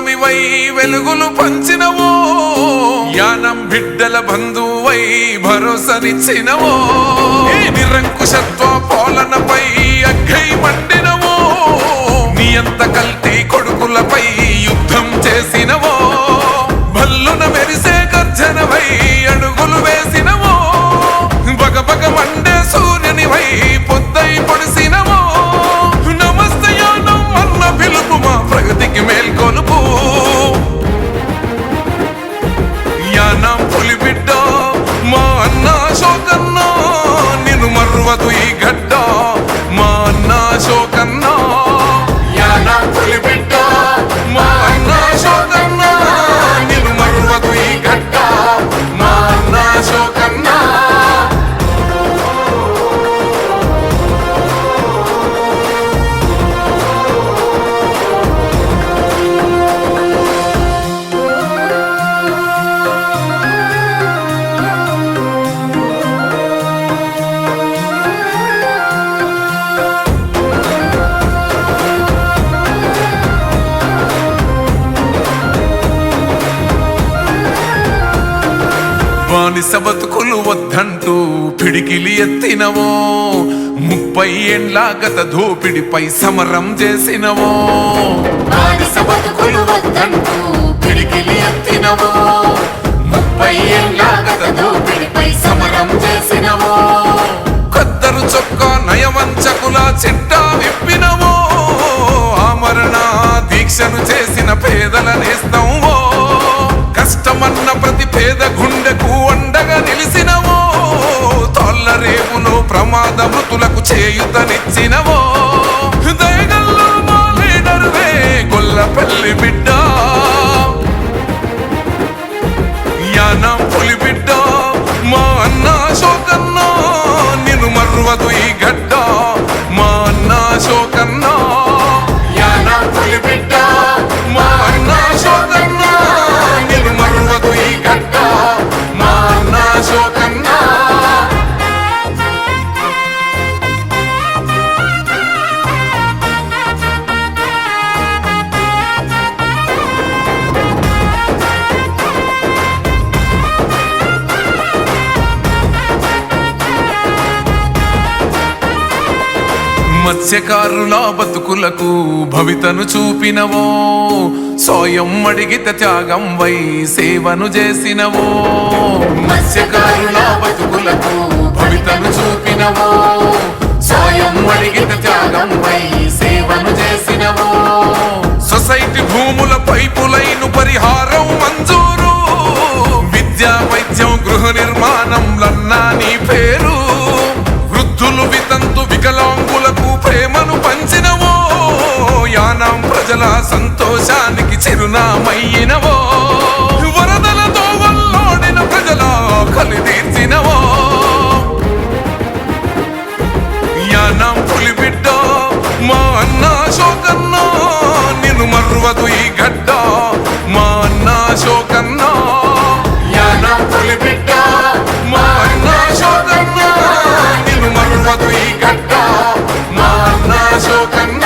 దీపమివై వెలుగులు పంచినవో యానం బిడ్డల బంధువై భరోసనిచ్చినవో నిరంకుశత్వ పాలనపై అగ్గై మండినవో నియంత కల్తీ కొడుకులపై యుద్ధం చేసినవో భల్లున మెరిసే గర్జనవై అడుగులు వేసినవో బగబగ మండే సూర్యునివై పొద్దై పొడిసినవో నమస్తే యానం అన్న పిలుపు మా ప్రగతికి మేల్కొలుపు యానం పులిబిడ్డ మా అన్న శోకన్న నిన్ను మర్వదు ఈ గడ్డ మా అన్న శోకన్న యానం పులిబిడ్డ మా అన్న శోకన్న నిన్ను మర్వదు ఈ గడ్డ మా అన్న శోకన్న బానిస బతుకులు వద్దంటూ పిడికిలి ఎత్తినవో 30 ఏండ్ల గత దోపిడిపై సమరం చేసినవో బానిస బతుకులు వద్దంటూ పిడికిలి ఎత్తినవో 30 ఏండ్ల గత దోపిడిపై సమరం చేసినవో కద్దరు చొక్కా నయవంచకుల చిట్టా విప్పినవో ఆమరణ దీక్షను చేసిన పేదల నేస్తమో కష్టమన్న ప్రతి పేద గుండెకు అండగా నిలిసినవో తోళ్ళ రేవులో ప్రమాద మృతులకు చేయుతనిచ్చినవో దయగల్లో మా లీడర్వే గొల్లపల్లి బిడ్డ యానం పులి బిడ్డ మా అన్న శోకన్న నిన్ను మర్వదు ఈ గడ్డ మా అన్న శోకన్న యానం పులి బిడ్డ మా అన్న శోకన్న నిన్ను మర్వదు ఈ గడ్డ మా అన్న శోకన్న మత్స్యకారుల బతుకులకు భవితను చూపినవో స్వయం అడిగిత త్యాగం వై సేవను చేసినవో మత్స్యకారుల బతుకులకు భవితను చూపినవో స్వయం అడిగిత త్యాగం వై సేవను చేసినవో సొసైటీ భూముల పైపులైన పరిహారం మంజూరు విద్యా వైద్యం గృహ నిర్మాణంలన్నా నీ పేరు వృద్ధులు వితంతు వికలాంగులకు ప్రేమను పంచినవో యానం ప్రజల సంతోషానికి చిరునామయ్యినవో వరదలతో వల్లోడిన ప్రజల ఆకలి తీర్చినవో యానం పులి బిడ్డ మా అన్న శోకన్న నిన్ను మర్వదు ఈ గడ్డ మా అన్న శోకన్న యానం పులి బిడ్డ మా అన్న శోకన్న నిన్ను మర్వదు ఈ గడ్డ మా అన్న శోకన్న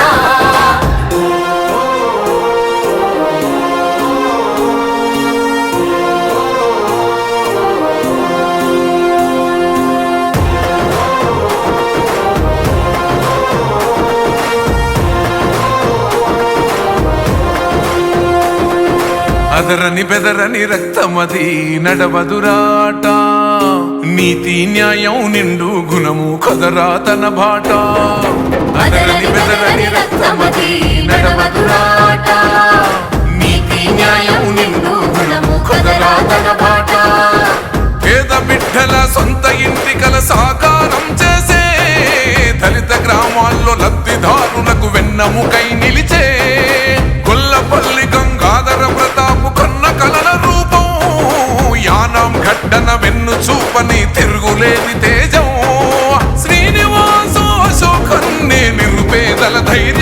అదరని బెదరని రక్తమది నడవదురాట నీతి న్యాయం నిండు గుణము కదరా తన బాట అదరని బెదరని రక్తమది నడవదురాట నీతి న్యాయం నిండు గుణము కదరా తన బాట పేద బిడ్డల సొంత ఇంటికల సాకారం చేసే దళిత గ్రామాల్లో లబ్ధిదారులకు వెన్నముకై నిలిచే గొల్లపల్లి గంగాధర ప్రతాపు కన్న కలల రూపం యానం గడ్డన వెన్ను చూపని తిరుగులేని తేజం శ్రీనివాస అశోకన్నే నిరుపేదల ధైర్యం